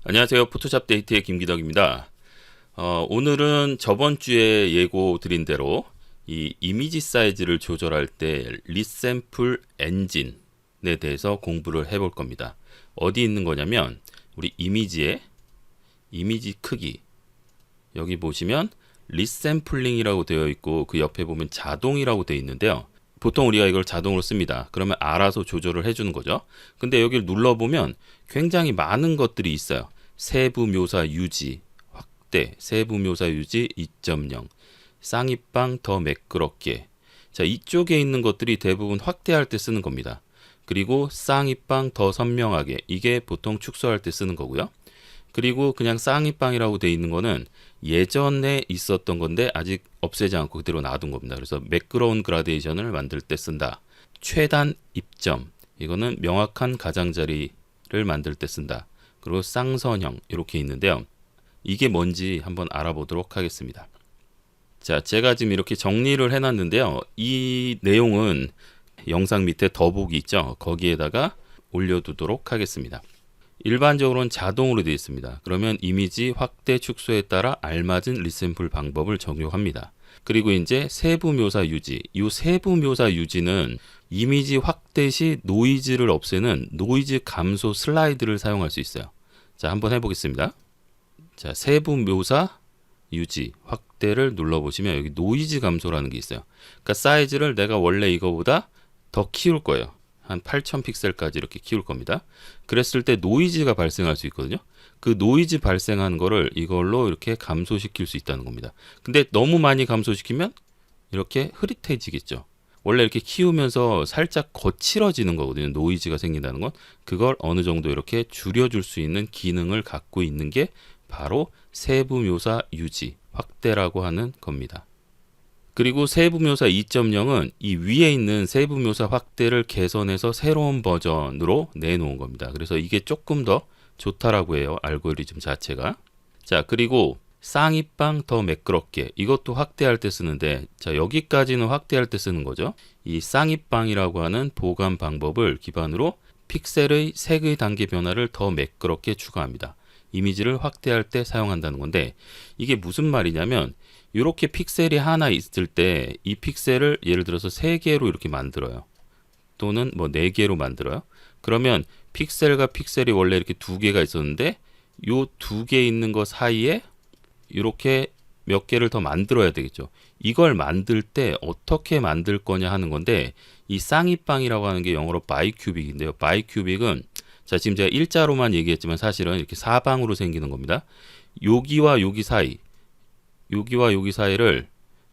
안녕하세요. 포토샵 데이트의 김기덕입니다. 오늘은 저번 주에 예고 드린 대로 이 이미지 사이즈를 조절할 때 리샘플 엔진에 대해서 공부를 해볼 겁니다. 어디 있는 거냐면 우리 이미지의 이미지 크기, 여기 보시면 리샘플링이라고 되어 있고 그 옆에 보면 자동이라고 되어 있는데요. 보통 우리가 이걸 자동으로 씁니다. 그러면 알아서 조절을 해주는 거죠. 근데 여기를 눌러보면 굉장히 많은 것들이 있어요. 세부 묘사 유지, 확대, 세부 묘사 유지 2.0, 쌍입방 더 매끄럽게. 자, 이쪽에 있는 것들이 대부분 확대할 때 쓰는 겁니다. 그리고 쌍입방 더 선명하게, 이게 보통 축소할 때 쓰는 거고요. 그리고 그냥 쌍입방이라고 되어 있는 거는 예전에 있었던 건데 아직 없애지 않고 그대로 놔둔 겁니다. 그래서 매끄러운 그라데이션을 만들 때 쓴다. 최단 입점, 이거는 명확한 가장자리를 만들 때 쓴다. 그리고 쌍선형, 이렇게 있는데요. 이게 뭔지 한번 알아보도록 하겠습니다. 자, 제가 지금 이렇게 정리를 해놨는데요. 이 내용은 영상 밑에 더보기 있죠. 거기에다가 올려두도록 하겠습니다. 일반적으로는 자동으로 되어 있습니다. 그러면 이미지 확대 축소에 따라 알맞은 리샘플 방법을 적용합니다. 그리고 이제 세부 묘사 유지. 이 세부 묘사 유지는 이미지 확대 시 노이즈를 없애는 노이즈 감소 슬라이드를 사용할 수 있어요. 자, 한번 해보겠습니다. 자, 세부 묘사 유지 확대를 눌러보시면 여기 노이즈 감소라는 게 있어요. 그러니까 사이즈를 내가 원래 이거보다 더 키울 거예요. 한 8000 픽셀까지 이렇게 키울 겁니다. 그랬을 때 노이즈가 발생할 수 있거든요. 그 노이즈 발생하는 거를 이걸로 이렇게 감소시킬 수 있다는 겁니다. 근데 너무 많이 감소시키면 이렇게 흐릿해지겠죠. 원래 이렇게 키우면서 살짝 거칠어지는 거거든요. 노이즈가 생긴다는 건. 그걸 어느 정도 이렇게 줄여줄 수 있는 기능을 갖고 있는 게 바로 세부 묘사 유지, 확대라고 하는 겁니다. 그리고 세부묘사 2.0은 이 위에 있는 세부묘사 확대를 개선해서 새로운 버전으로 내놓은 겁니다. 그래서 이게 조금 더 좋다라고 해요. 알고리즘 자체가. 자, 그리고 쌍입방 더 매끄럽게, 이것도 확대할 때 쓰는데, 자, 여기까지는 확대할 때 쓰는 거죠. 이 쌍입방이라고 하는 보관 방법을 기반으로 픽셀의 색의 단계 변화를 더 매끄럽게 추가합니다. 이미지를 확대할 때 사용한다는 건데, 이게 무슨 말이냐면 이렇게 픽셀이 하나 있을 때 이 픽셀을 예를 들어서 3개로 이렇게 만들어요. 또는 뭐 4개로 만들어요. 그러면 픽셀과 픽셀이 원래 이렇게 2개가 있었는데 요 2개 있는 거 사이에 이렇게 몇 개를 더 만들어야 되겠죠. 이걸 만들 때 어떻게 만들 거냐 하는 건데, 이 쌍입방이라고 하는 게 영어로 바이큐빅인데요. 바이큐빅은, 자, 지금 제가 일자로만 얘기했지만 사실은 이렇게 사방으로 생기는 겁니다. 여기와 여기 사이, 여기와 여기 사이를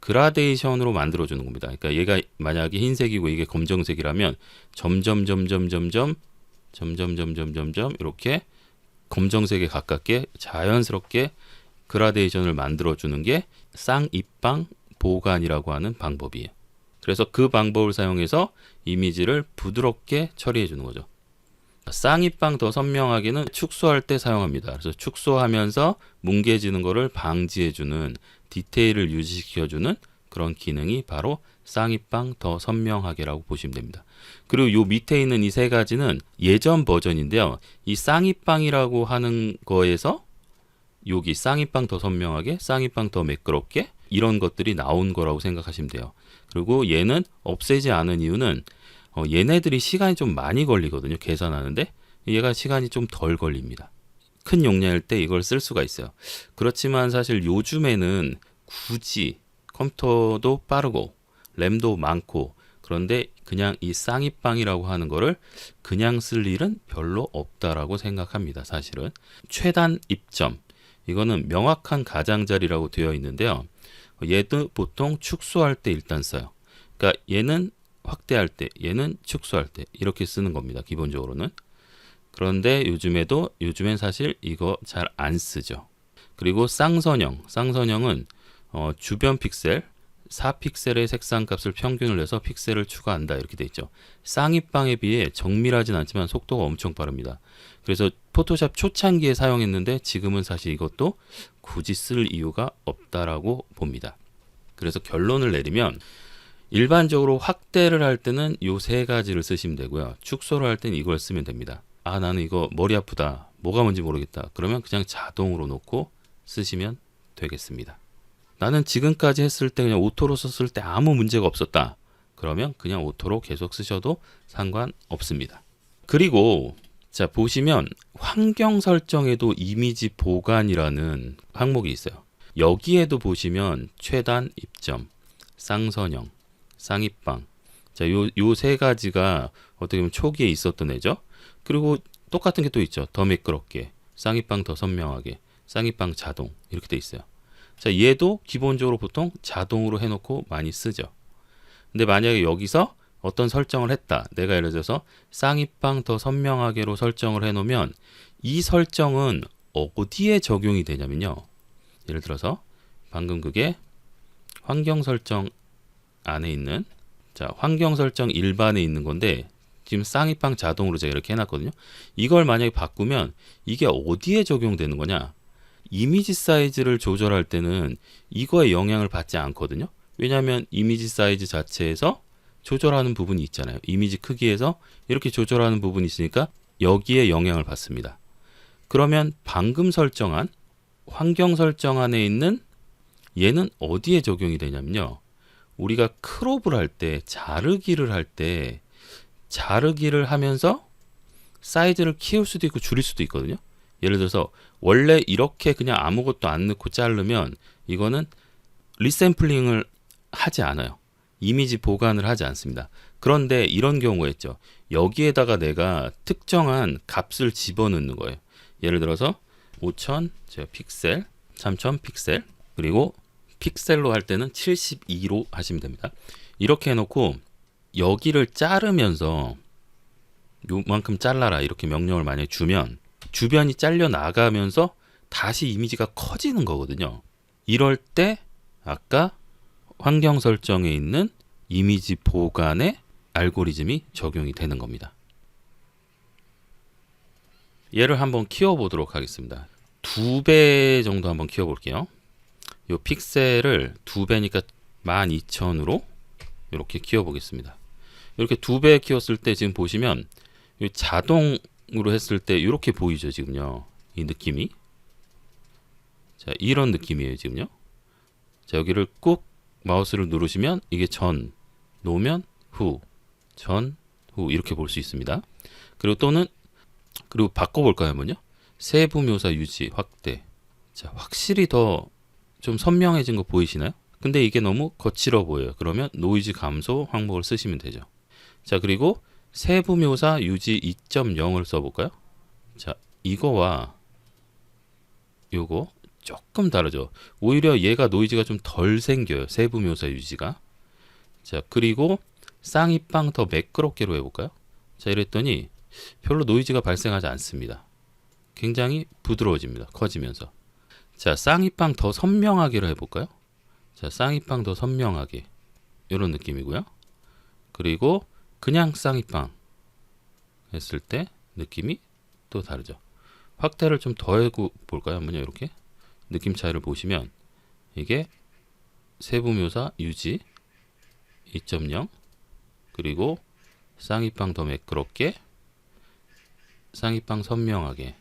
그라데이션으로 만들어주는 겁니다. 그러니까 얘가 만약에 흰색이고 이게 검정색이라면 점점 이렇게 검정색에 가깝게 자연스럽게 그라데이션을 만들어주는 게 쌍입방 보관이라고 하는 방법이에요. 그래서 그 방법을 사용해서 이미지를 부드럽게 처리해 주는 거죠. 쌍입방 더 선명하게는 축소할 때 사용합니다. 그래서 축소하면서 뭉개지는 것을 방지해주는, 디테일을 유지시켜주는 그런 기능이 바로 쌍입방 더 선명하게라고 보시면 됩니다. 그리고 요 밑에 있는 이 3가지는 예전 버전인데요. 이 쌍입방이라고 하는 거에서 여기 쌍입방 더 선명하게, 쌍입방 더 매끄럽게, 이런 것들이 나온 거라고 생각하시면 돼요. 그리고 얘는 없애지 않은 이유는 얘네들이 시간이 좀 많이 걸리거든요. 계산하는데 얘가 시간이 좀 덜 걸립니다. 큰 용량일 때 이걸 쓸 수가 있어요. 그렇지만 사실 요즘에는 굳이 컴퓨터도 빠르고 램도 많고 그런데 그냥 이 쌍입방이라고 하는 거를 그냥 쓸 일은 별로 없다라고 생각합니다. 사실은 최단 입점, 이거는 명확한 가장자리라고 되어 있는데요. 얘도 보통 축소할 때 일단 써요. 그러니까 얘는 확대할 때, 얘는 축소할 때 이렇게 쓰는 겁니다. 기본적으로는. 그런데 요즘엔 사실 이거 잘 안 쓰죠. 그리고 쌍선형은 주변 픽셀 4픽셀의 색상 값을 평균을 해서 픽셀을 추가한다, 이렇게 돼 있죠. 쌍입방에 비해 정밀하진 않지만 속도가 엄청 빠릅니다. 그래서 포토샵 초창기에 사용했는데 지금은 사실 이것도 굳이 쓸 이유가 없다라고 봅니다. 그래서 결론을 내리면 일반적으로 확대를 할 때는 요 3가지를 쓰시면 되고요. 축소를 할 때는 이걸 쓰면 됩니다. 아, 나는 이거 머리 아프다, 뭐가 뭔지 모르겠다. 그러면 그냥 자동으로 놓고 쓰시면 되겠습니다. 나는 지금까지 했을 때 그냥 오토로 썼을 때 아무 문제가 없었다. 그러면 그냥 오토로 계속 쓰셔도 상관없습니다. 그리고 자 보시면 환경 설정에도 이미지 보관이라는 항목이 있어요. 여기에도 보시면 최단 입점, 쌍선형, 쌍입방. 자, 요 세 가지가 어떻게 보면 초기에 있었던 애죠. 그리고 똑같은 게 또 있죠. 더 매끄럽게, 쌍입방 더 선명하게, 쌍입방 자동 이렇게 돼 있어요. 자, 얘도 기본적으로 보통 자동으로 해놓고 많이 쓰죠. 근데 만약에 여기서 어떤 설정을 했다. 내가 예를 들어서 쌍입방 더 선명하게로 설정을 해놓으면 이 설정은 어디에 적용이 되냐면요. 예를 들어서 방금 그게 환경 설정 안에 있는 자 환경 설정 일반에 있는 건데 지금 쌍입방 자동으로 제가 이렇게 해놨거든요. 이걸 만약에 바꾸면 이게 어디에 적용되는 거냐? 이미지 사이즈를 조절할 때는 이거에 영향을 받지 않거든요. 왜냐하면 이미지 사이즈 자체에서 조절하는 부분이 있잖아요. 이미지 크기에서 이렇게 조절하는 부분이 있으니까 여기에 영향을 받습니다. 그러면 방금 설정한 환경 설정 안에 있는 얘는 어디에 적용이 되냐면요. 우리가 크롭을 할 때, 자르기를 할 때 자르기를 하면서 사이즈를 키울 수도 있고 줄일 수도 있거든요. 예를 들어서 원래 이렇게 그냥 아무것도 안 넣고 자르면 이거는 리샘플링을 하지 않아요. 이미지 보관을 하지 않습니다. 그런데 이런 경우가 있죠. 여기에다가 내가 특정한 값을 집어넣는 거예요. 예를 들어서 5000 제가 픽셀, 3000 픽셀, 그리고 픽셀로 할 때는 72로 하시면 됩니다. 이렇게 해놓고 여기를 자르면서 요만큼 잘라라 이렇게 명령을 만약에 주면 주변이 잘려 나가면서 다시 이미지가 커지는 거거든요. 이럴 때 아까 환경 설정에 있는 이미지 보관의 알고리즘이 적용이 되는 겁니다. 얘를 한번 키워보도록 하겠습니다. 2배 정도 한번 키워볼게요. 요 픽셀을 2배니까 12000으로 이렇게 키워보겠습니다. 이렇게 2배 키웠을 때 지금 보시면 자동으로 했을 때 이렇게 보이죠 지금요. 이 느낌이 자 이런 느낌이에요 지금요. 자 여기를 꾹 마우스를 누르시면 이게 전 놓으면 후, 전, 후 이렇게 볼 수 있습니다. 그리고 또는 그리고 바꿔볼까요 한번요. 세부 묘사 유지 확대. 자 확실히 더 좀 선명해진 거 보이시나요? 근데 이게 너무 거칠어 보여요. 그러면 노이즈 감소 항목을 쓰시면 되죠. 자 그리고 세부 묘사 유지 2.0을 써볼까요? 자 이거와 요거 조금 다르죠. 오히려 얘가 노이즈가 좀 덜 생겨요. 세부 묘사 유지가. 자 그리고 쌍입방 더 매끄럽게로 해볼까요? 자 이랬더니 별로 노이즈가 발생하지 않습니다. 굉장히 부드러워집니다. 커지면서. 자 쌍입방 더 선명하게로 해볼까요? 자 쌍입방 더 선명하게 이런 느낌이고요. 그리고 그냥 쌍입방 했을 때 느낌이 또 다르죠. 확대를 좀 더 해볼까요? 한번요. 이렇게 느낌 차이를 보시면 이게 세부 묘사 유지 2.0 그리고 쌍입방 더 매끄럽게 쌍입방 선명하게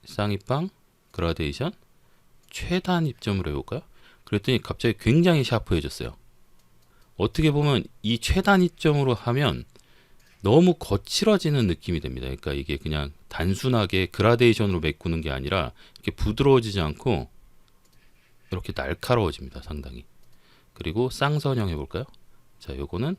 쌍입방 그라데이션 최단 입점으로 해볼까요? 그랬더니 갑자기 굉장히 샤프해졌어요. 어떻게 보면 이 최단 입점으로 하면 너무 거칠어지는 느낌이 됩니다. 그러니까 이게 그냥 단순하게 그라데이션으로 메꾸는 게 아니라 이렇게 부드러워지지 않고 이렇게 날카로워집니다. 상당히. 그리고 쌍선형 해볼까요? 자, 요거는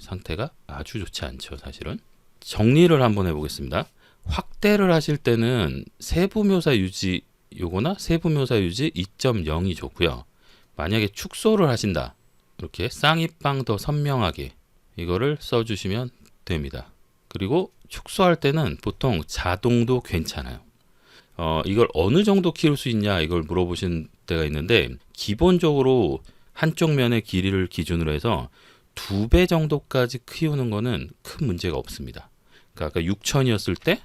상태가 아주 좋지 않죠. 사실은. 정리를 한번 해보겠습니다. 확대를 하실 때는 세부묘사 유지 요거나 세부묘사 유지 2.0이 좋고요. 만약에 축소를 하신다. 이렇게 쌍입방 더 선명하게 이거를 써주시면 됩니다. 그리고 축소할 때는 보통 자동도 괜찮아요. 이걸 어느 정도 키울 수 있냐 이걸 물어보신 때가 있는데 기본적으로 한쪽 면의 길이를 기준으로 해서 2배 정도까지 키우는 거는 큰 문제가 없습니다. 그러니까 아까 6000이었을 때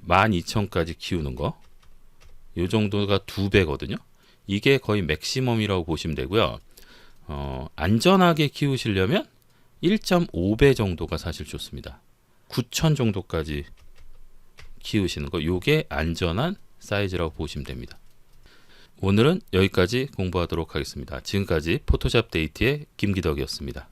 12000까지 키우는 거, 이 정도가 2배거든요. 이게 거의 맥시멈이라고 보시면 되고요. 안전하게 키우시려면 1.5배 정도가 사실 좋습니다. 9000 정도까지 키우시는 거, 요게 안전한 사이즈라고 보시면 됩니다. 오늘은 여기까지 공부하도록 하겠습니다. 지금까지 포토샵 데이트의 김기덕이었습니다.